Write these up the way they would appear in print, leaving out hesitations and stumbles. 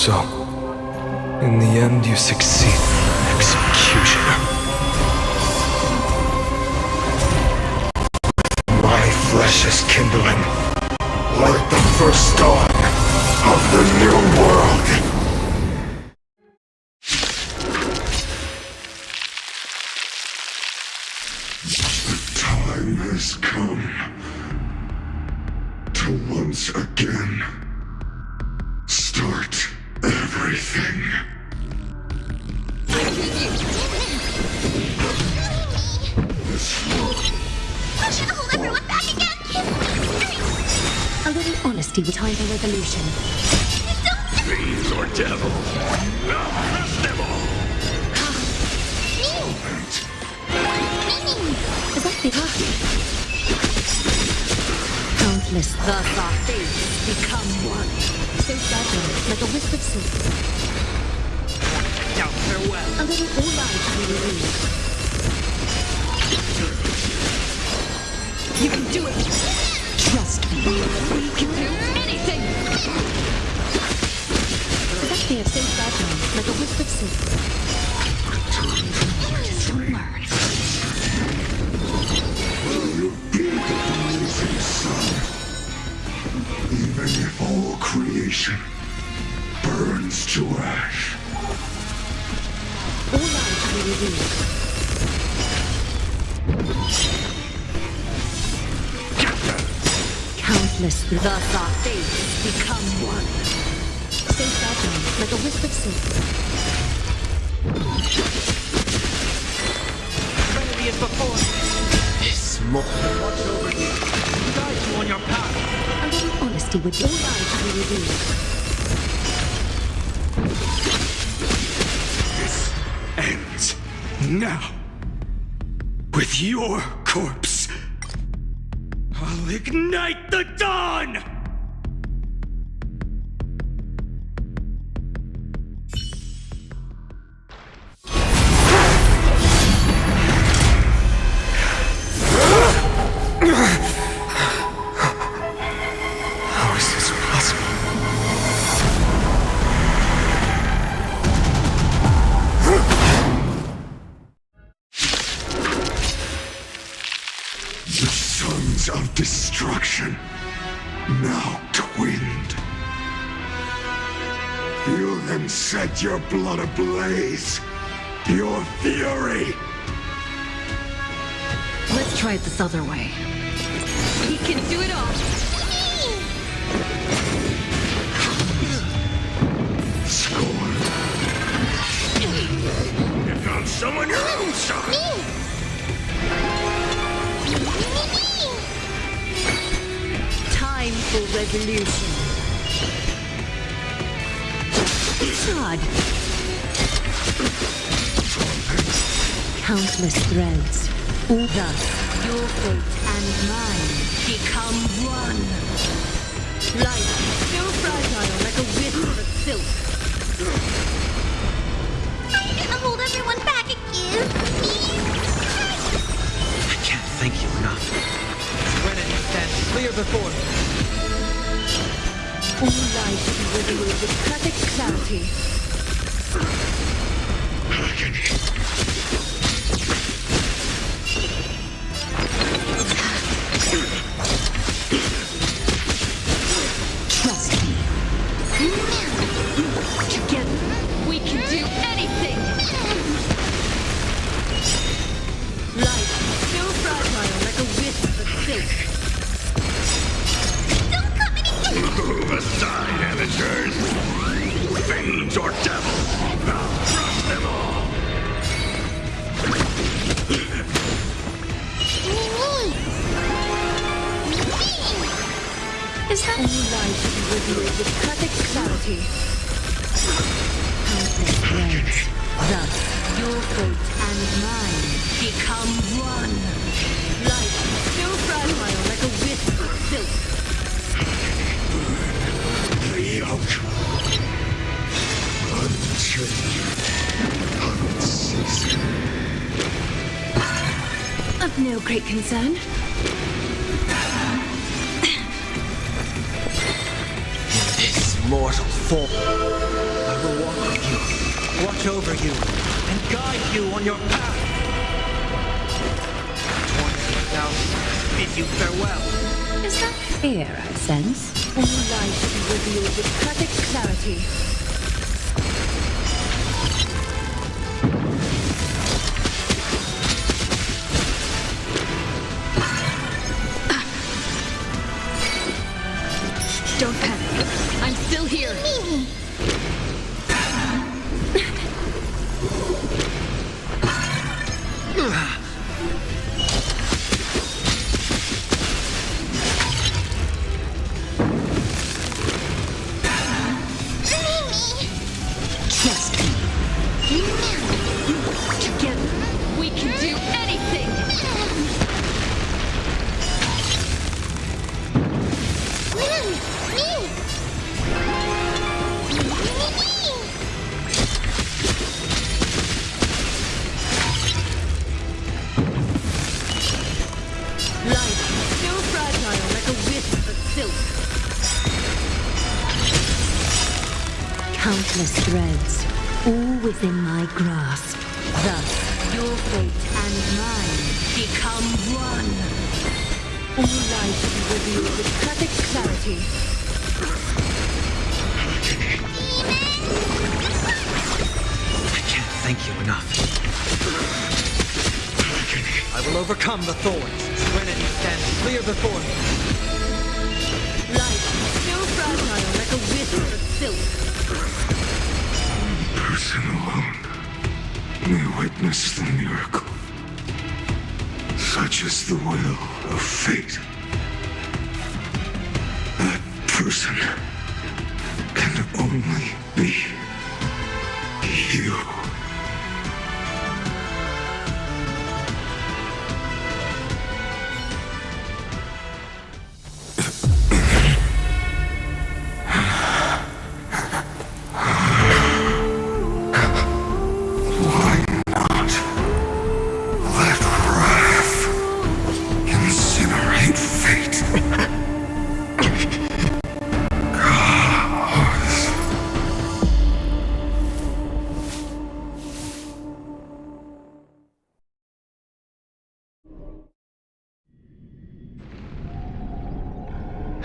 So, in the end, you succeed. Executioner. My flesh is kindling, like the first dawn of the new world. The time has come to once again start everything. This world. I should hold everyone back again! A little honesty would hide a revolution. Fiends or devils, I'll crush them all! Is that the party? Countless thus our fates become one. So fragile, like a wisp of silk. Now farewell! A little all life we reveal. You can do it! Trust me. We can do anything! Is that fear so fragile, like a wisp of silk? Just learn. Will you be the blazing sun? Even if all creation burns to ash. All life we reveal. Countless thus our fates become one. So fragile, like a wisp of silk. Remedy is before me. This moment. Watch over you. Guide you on your path. A little honesty would all life we reveal. This ends now. With your corpse. I'll ignite the dawn! How is this possible? The sons of destruction, now twinned. Feel them set your blood ablaze. Your fury. Let's try it this other way. He can do it all. Scorn. You found someone your own side! Time for resolution. God. Countless threads. All thus, your fate and mine become one. Life, so fragile like a wisp of silk. Are you gonna hold everyone back again? I can't thank you enough. Serenity stands clear before me. All life is revealed with perfect clarity. Trust me. Together, we can do anything. Life, so fragile like a wisp of silk. Don't come any Move aside, amateurs! Fiends or devils, I'll crush them all! Is that all life is revealed with perfect clarity? Countless threads. Thus, your fate and mine become one. Life, so fragile like a wisp of silk. The yoke. Unchanging. Unceasing. Of no great concern. This mortal fall. I will walk with you, watch over you, and guide you on your path. 20,000 bid you farewell. Is that fear I sense? All light be revealed with perfect clarity. Don't panic. I'm still here. Trust me. Together, we can do anything. Life, so fragile like a wisp of silk. Countless threads, all within my grasp. Thus, your fate and mine become one. All life be revealed with perfect clarity. I can't thank you enough. I will overcome the thorns. Serenity stands clear before me. Life, so fragile like a wisp of silk. Person alone may witness the miracle. Such is the will of fate. That person can only be you.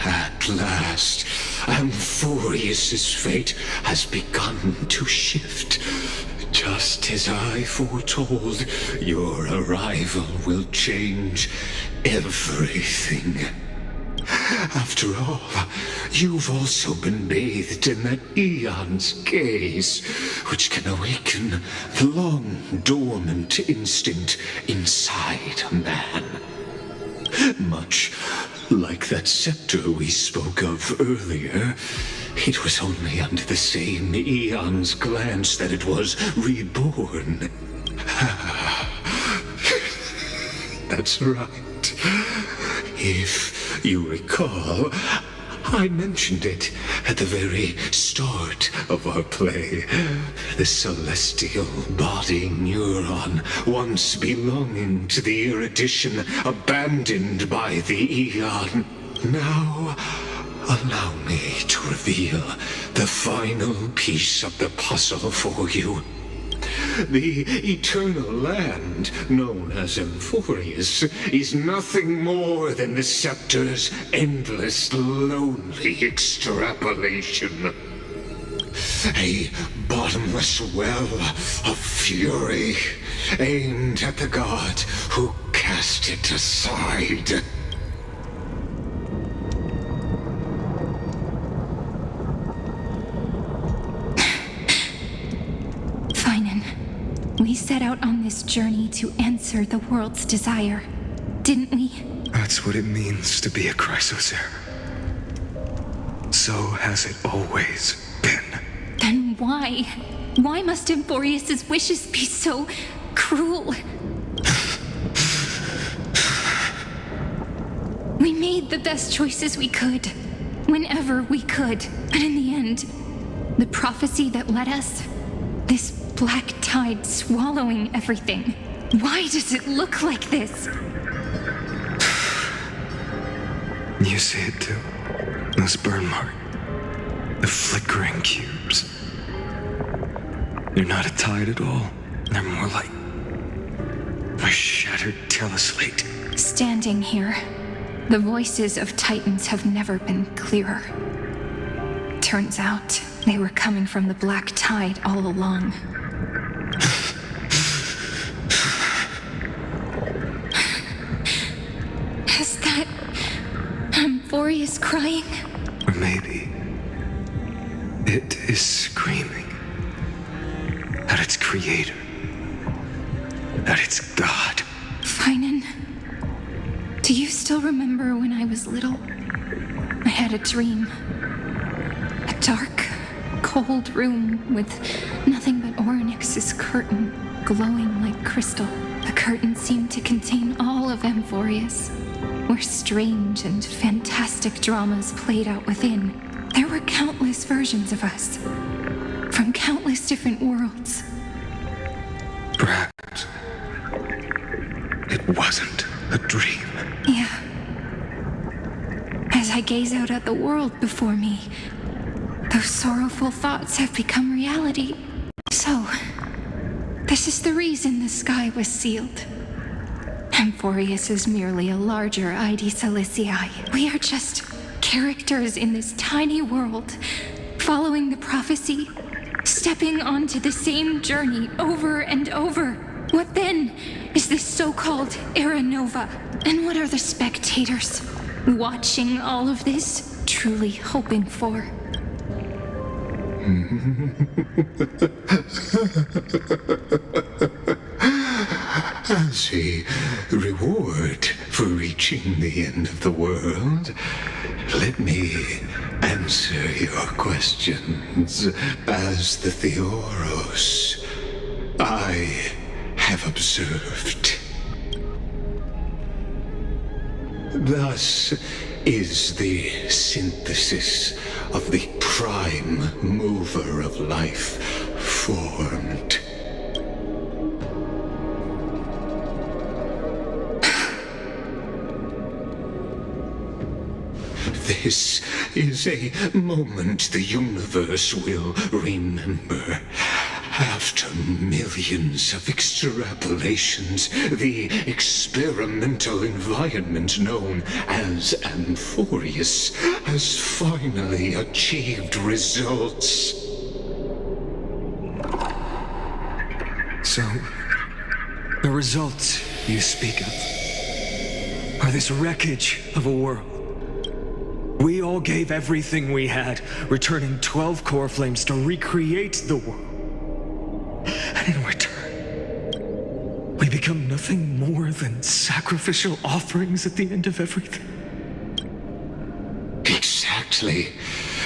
At last, Amphorius's fate has begun to shift. Just as I foretold, your arrival will change everything. After all, you've also been bathed in that Eon's gaze, which can awaken the long-dormant instinct inside a man. Much like that scepter we spoke of earlier, it was only under the same Eon's glance that it was reborn. That's right. If you recall, I mentioned it at the very start of our play. The celestial body neuron, once belonging to the erudition abandoned by the Eon. Now, allow me to reveal the final piece of the puzzle for you. The eternal land, known as Amphorius, is nothing more than the scepter's endless, lonely extrapolation. A bottomless well of fury, aimed at the god who cast it aside. We set out on this journey to answer the world's desire, didn't we? That's what it means to be a Chrysosaur. So has it always been. Then why? Why must Amphorius's wishes be so cruel? We made the best choices we could, whenever we could. And in the end, the prophecy that led us, this black tide swallowing everything. Why does it look like this? You see it too. This burn mark. The flickering cubes. They're not a tide at all. They're more like a shattered teleslate. Standing here, the voices of Titans have never been clearer. Turns out, they were coming from the black tide all along. Is that Amphorius crying? Or maybe it is screaming at its creator, at its god. Phainon, do you still remember when I was little? I had a dream. A dark, cold room with nothing but Orynyx's curtain glowing like crystal. The curtain seemed to contain all of Amphorius, where strange and fantastic dramas played out within. There were countless versions of us, from countless different worlds. Perhaps it wasn't a dream. Yeah. As I gaze out at the world before me, those sorrowful thoughts have become reality. So, this is the reason the sky was sealed. Amphorius is merely a larger ID Silicii. We are just characters in this tiny world, following the prophecy, stepping onto the same journey over and over. What then is this so-called Era Nova? And what are the spectators watching all of this truly hoping for? As a reward for reaching the end of the world, let me answer your questions. As the Theoros, I have observed. Thus is the synthesis of the prime mover of life formed. This is a moment the universe will remember. After millions of extrapolations, the experimental environment known as Amphorius has finally achieved results. So, the results you speak of are this wreckage of a world. We all gave everything we had, returning 12 core flames to recreate the world. And in return, we become nothing more than sacrificial offerings at the end of everything. Exactly.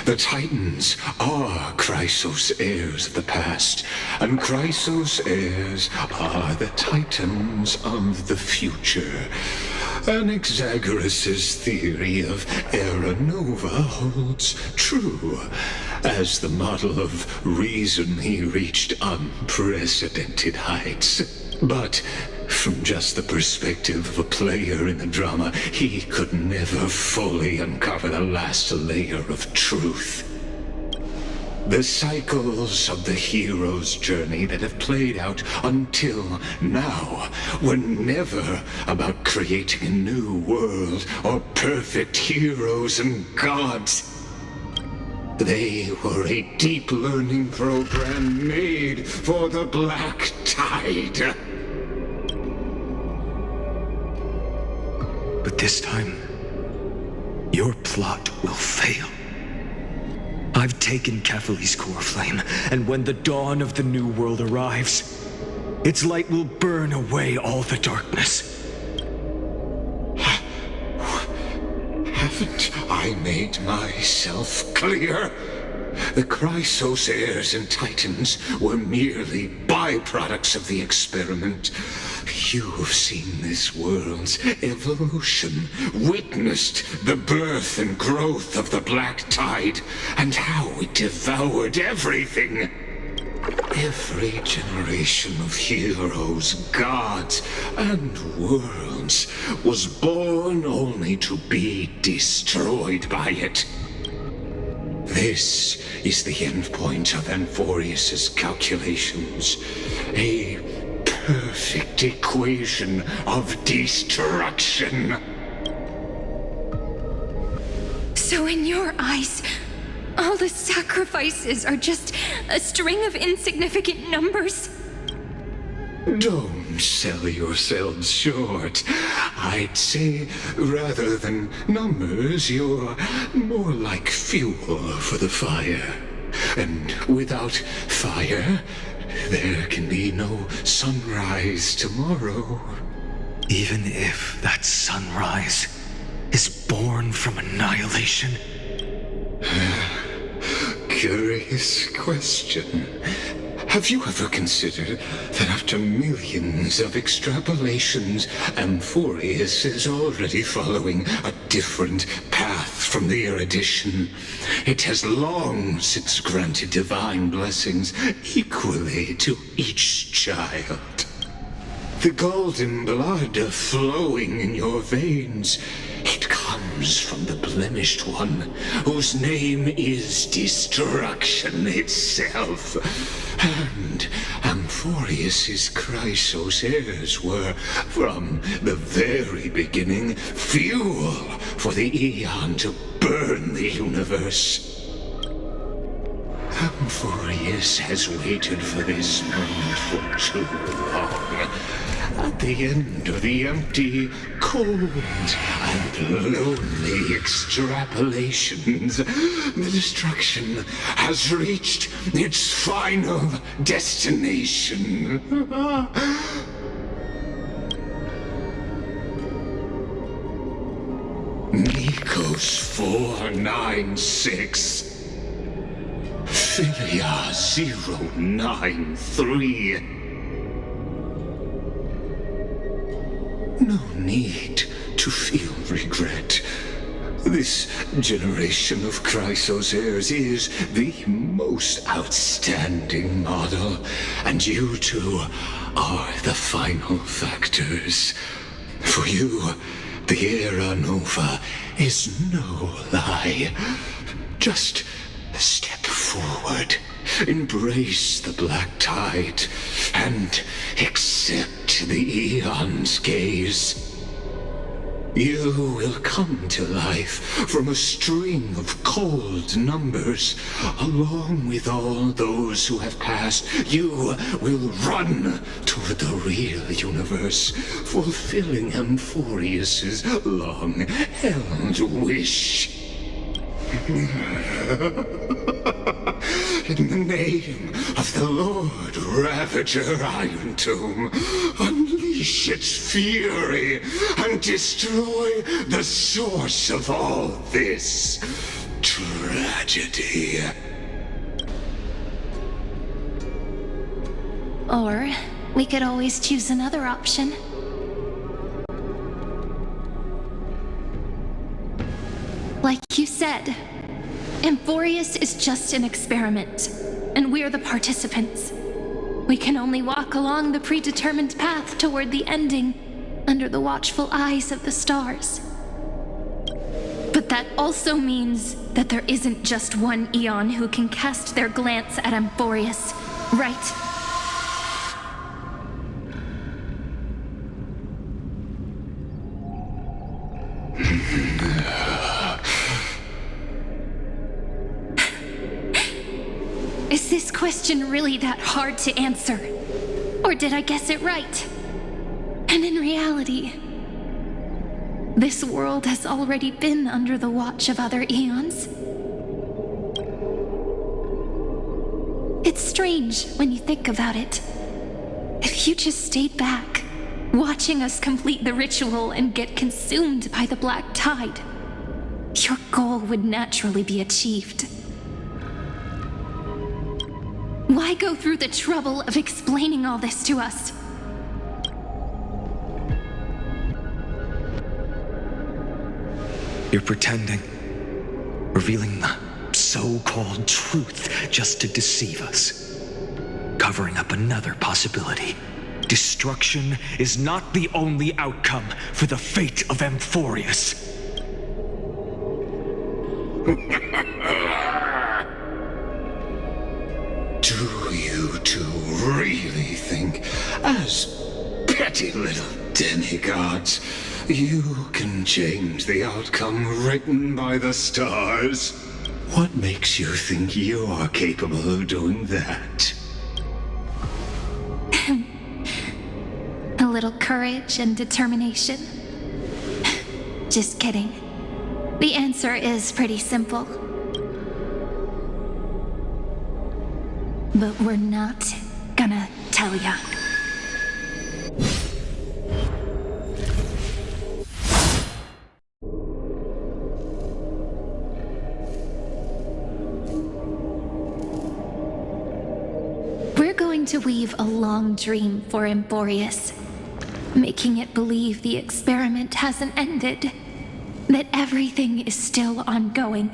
The Titans are Chrysos heirs of the past, and Chrysos heirs are the Titans of the future. Anaxagoras' theory of Era Nova holds true. As the model of reason, he reached unprecedented heights. But from just the perspective of a player in the drama, he could never fully uncover the last layer of truth. The cycles of the hero's journey that have played out until now were never about creating a new world or perfect heroes and gods. They were a deep learning program made for the Black Tide. But this time, your plot will fail. I've taken Khaslana's core flame, and when the dawn of the new world arrives, its light will burn away all the darkness. Haven't I made myself clear? The Chrysos heirs and Titans were merely byproducts of the experiment. You've seen this world's evolution, witnessed the birth and growth of the Black Tide, and how it devoured everything. Every generation of heroes, gods, and worlds was born only to be destroyed by it. This is the endpoint of Amphorius's calculations. A perfect equation of destruction. So in your eyes, all the sacrifices are just a string of insignificant numbers? Don't sell yourselves short. I'd say, rather than numbers, you're more like fuel for the fire. And without fire, there can be no sunrise tomorrow. Even if that sunrise is born from annihilation? Curious question. Have you ever considered that after millions of extrapolations, Amphorius is already following a different path from the erudition? It has long since granted divine blessings equally to each child. The golden blood flowing in your veins, it comes from the blemished one, whose name is destruction itself. And Amphorius's Chrysos heirs were, from the very beginning, fuel for the Aeon to burn the universe. Amphorius has waited for this moment for too long. At the end of the empty, cold, and lonely extrapolations, the destruction has reached its final destination. Nikos 496. Philia 093. No need to feel regret. This generation of Chrysos heirs is the most outstanding model, and you two are the final factors. For you, the Era Nova is no lie. Just step forward, embrace the black tide, and accept the Aeon's gaze. You will come to life from a string of cold numbers. Along with all those who have passed, you will run toward the real universe, fulfilling Amphorius's long-held wish. In the name of the Lord Ravager Iron Tomb, unleash its fury and destroy the source of all this tragedy. Or we could always choose another option. Like you said, Amphorius is just an experiment, and we're the participants. We can only walk along the predetermined path toward the ending, under the watchful eyes of the stars. But that also means that there isn't just one Aeon who can cast their glance at Amphorius, right? Is this question really that hard to answer? Or did I guess it right? And in reality, this world has already been under the watch of other Aeons. It's strange when you think about it. If you just stayed back, watching us complete the ritual and get consumed by the black tide, your goal would naturally be achieved. Why go through the trouble of explaining all this to us? You're pretending, revealing the so-called truth just to deceive us, covering up another possibility. Destruction is not the only outcome for the fate of Amphorius. As petty little demigods, you can change the outcome written by the stars. What makes you think you're capable of doing that? A little courage and determination. Just kidding. The answer is pretty simple. But we're not gonna tell ya. We're going to weave a long dream for Emborius, making it believe the experiment hasn't ended, that everything is still ongoing.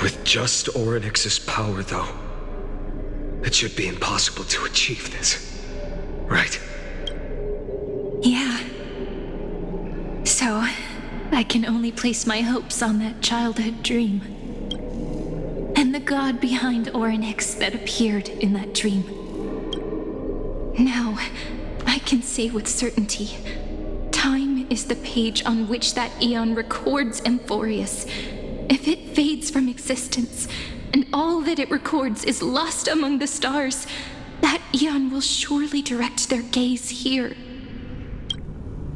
With just Orynyx's power, though, it should be impossible to achieve this, right? Yeah. So, I can only place my hopes on that childhood dream. And the god behind Orynyx that appeared in that dream. Now, I can say with certainty, time is the page on which that eon records Emborius. If it fades from existence, and all that it records is lost among the stars, that eon will surely direct their gaze here.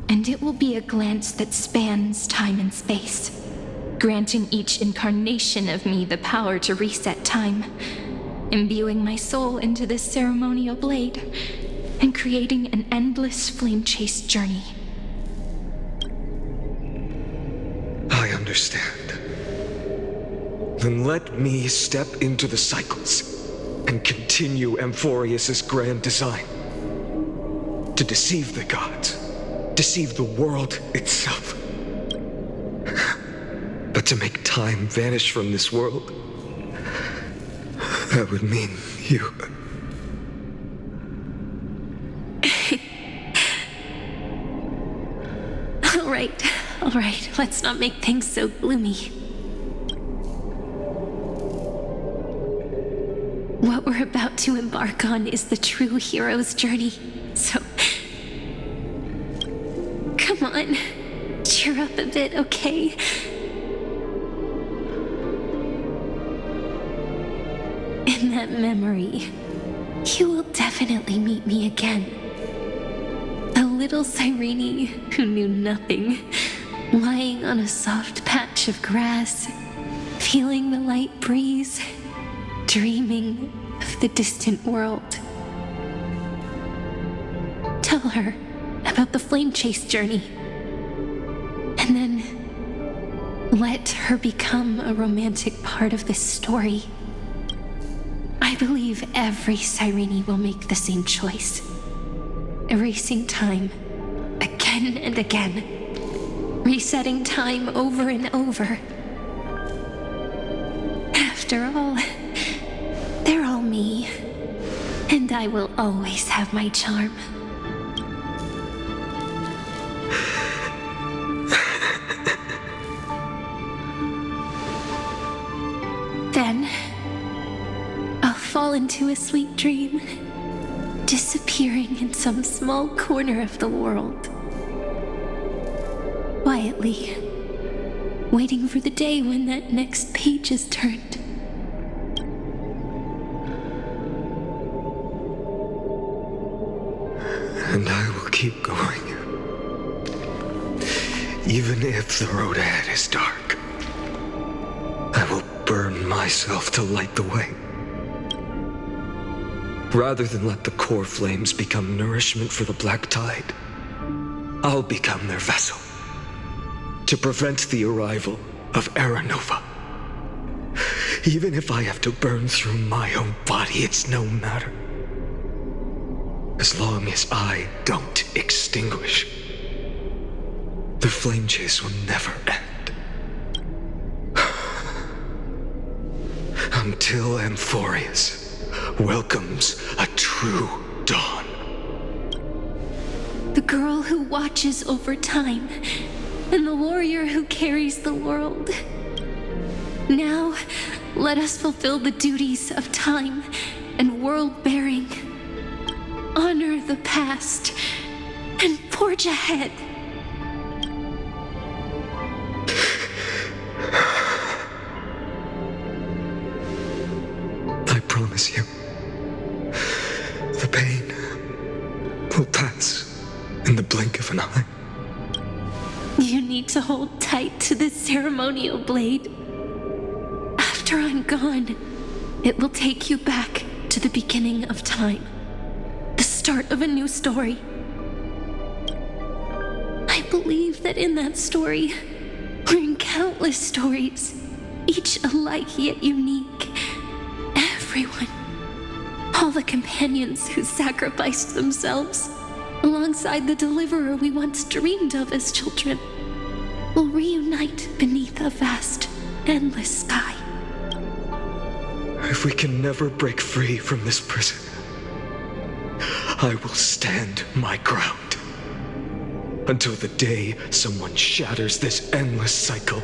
And it will be a glance that spans time and space, granting each incarnation of me the power to reset time, imbuing my soul into this ceremonial blade, and creating an endless flame-chase journey. I understand. Then let me step into the cycles and continue Amphorius's grand design. To deceive the gods, deceive the world itself. But to make time vanish from this world, that would mean you. All right, let's not make things so gloomy. What we're about to embark on is the true hero's journey, so... Come on, cheer up a bit, okay? In that memory, you will definitely meet me again. A little Cyrene who knew nothing, lying on a soft patch of grass, feeling the light breeze, dreaming of the distant world. Tell her about the flame chase journey, and then let her become a romantic part of this story. I believe every Cyrene will make the same choice, erasing time again and again, resetting time over and over. After all, they're all me, and I will always have my charm. Then, I'll fall into a sweet dream, disappearing in some small corner of the world. Quietly, waiting for the day when that next page is turned. And I will keep going. Even if the road ahead is dark, I will burn myself to light the way. Rather than let the core flames become nourishment for the Black Tide, I'll become their vessel to prevent the arrival of Era Nova. Even if I have to burn through my own body, it's no matter. As long as I don't extinguish, the flame chase will never end. Until Amphorius welcomes a true dawn. The girl who watches over time, and the warrior who carries the world. Now, let us fulfill the duties of time and world-bearing. Honor the past and forge ahead. I promise you, the pain will pass in the blink of an eye. You need to hold tight to this ceremonial blade. After I'm gone, it will take you back to the beginning of time. The start of a new story. I believe that in that story, or in countless stories, each alike yet unique, everyone, all the companions who sacrificed themselves, alongside the deliverer we once dreamed of as children, will reunite beneath a vast, endless sky. If we can never break free from this prison, I will stand my ground. Until the day someone shatters this endless cycle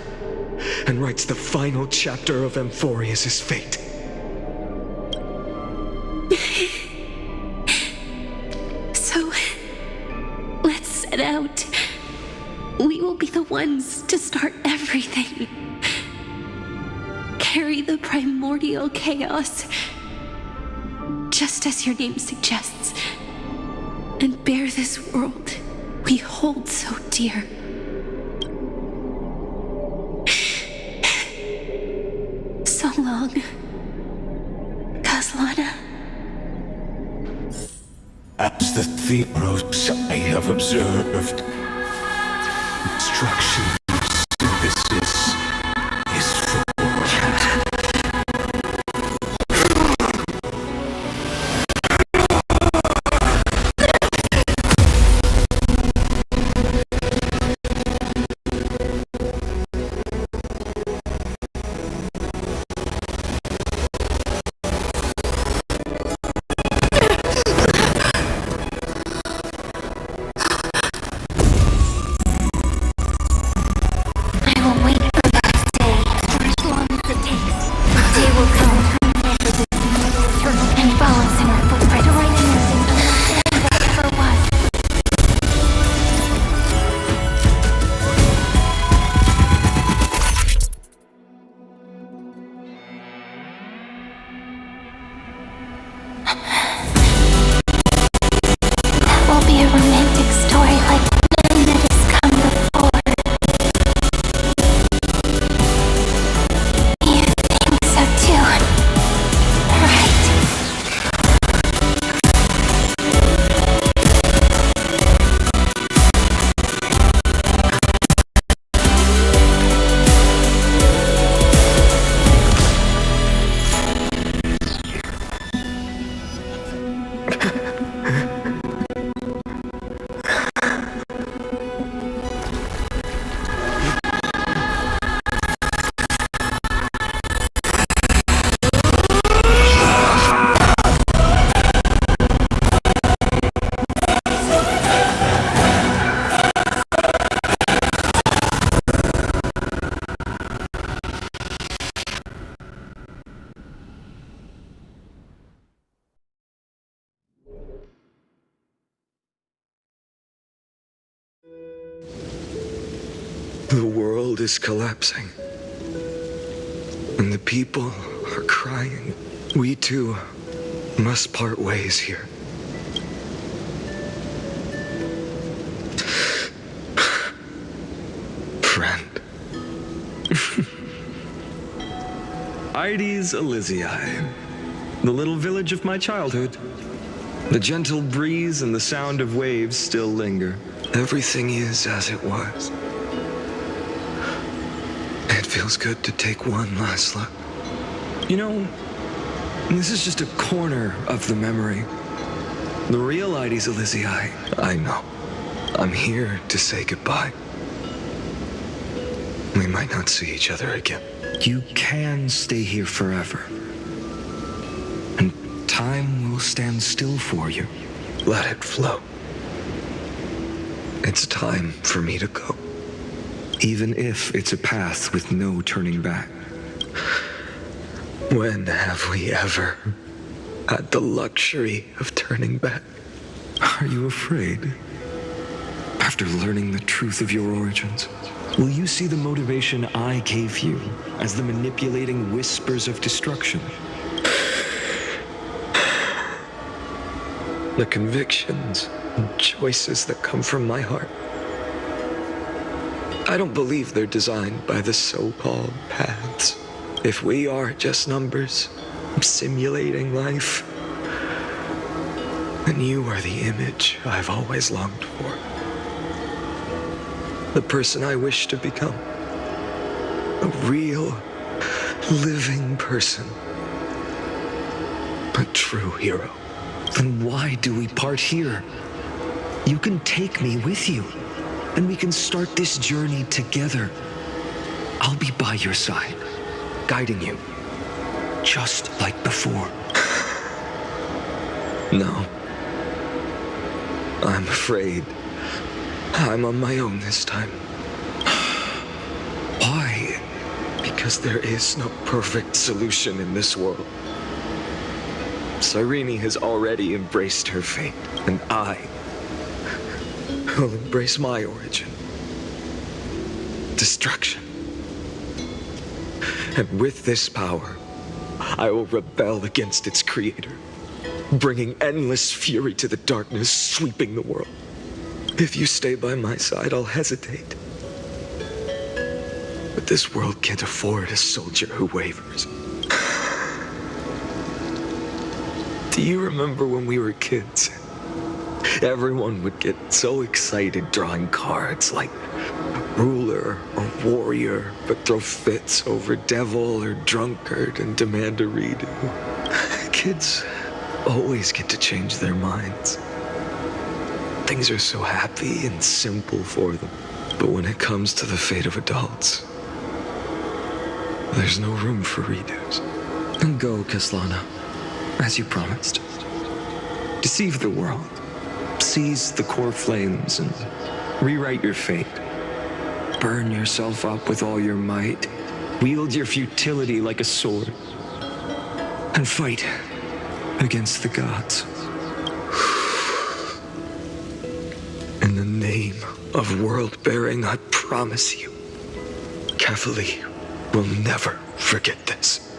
and writes the final chapter of Amphorius' fate. So, let's set out. We will be the ones to start everything. Carry the primordial chaos, just as your name suggests, and bear this world we hold so dear. So long, Khaslana. As the Theros I have observed, destruction synthesis is formed. The world is collapsing, and the people are crying. We too must part ways here. Friend. Ides Elysiae, the little village of my childhood. The gentle breeze and the sound of waves still linger. Everything is as it was. It feels good to take one last look. You know, this is just a corner of the memory. The real Ides Elysiae. I know. I'm here to say goodbye. We might not see each other again. You can stay here forever. And time will stand still for you. Let it flow. It's time for me to go. Even if it's a path with no turning back. When have we ever had the luxury of turning back? Are you afraid? After learning the truth of your origins, will you see the motivation I gave you as the manipulating whispers of destruction? The convictions and choices that come from my heart. I don't believe they're designed by the so-called paths. If we are just numbers, simulating life, then you are the image I've always longed for. The person I wish to become. A real, living person. A true hero. Then why do we part here? You can take me with you, and we can start this journey together. I'll be by your side, guiding you, just like before. No. I'm afraid I'm on my own this time. Why? Because there is no perfect solution in this world. Cyrene has already embraced her fate, and I will embrace my origin. Destruction. And with this power, I will rebel against its creator, bringing endless fury to the darkness sweeping the world. If you stay by my side, I'll hesitate. But this world can't afford a soldier who wavers. Do you remember when we were kids? Everyone would get so excited drawing cards like ruler or warrior, but throw fits over devil or drunkard and demand a redo. Kids always get to change their minds. Things are so happy and simple for them. But when it comes to the fate of adults, there's no room for redos. And go, Khaslana, as you promised. Deceive the world. Seize the core flames and rewrite your fate. Burn yourself up with all your might. Wield your futility like a sword. And fight against the gods. In the name of world-bearing, I promise you, Kavali will never forget this.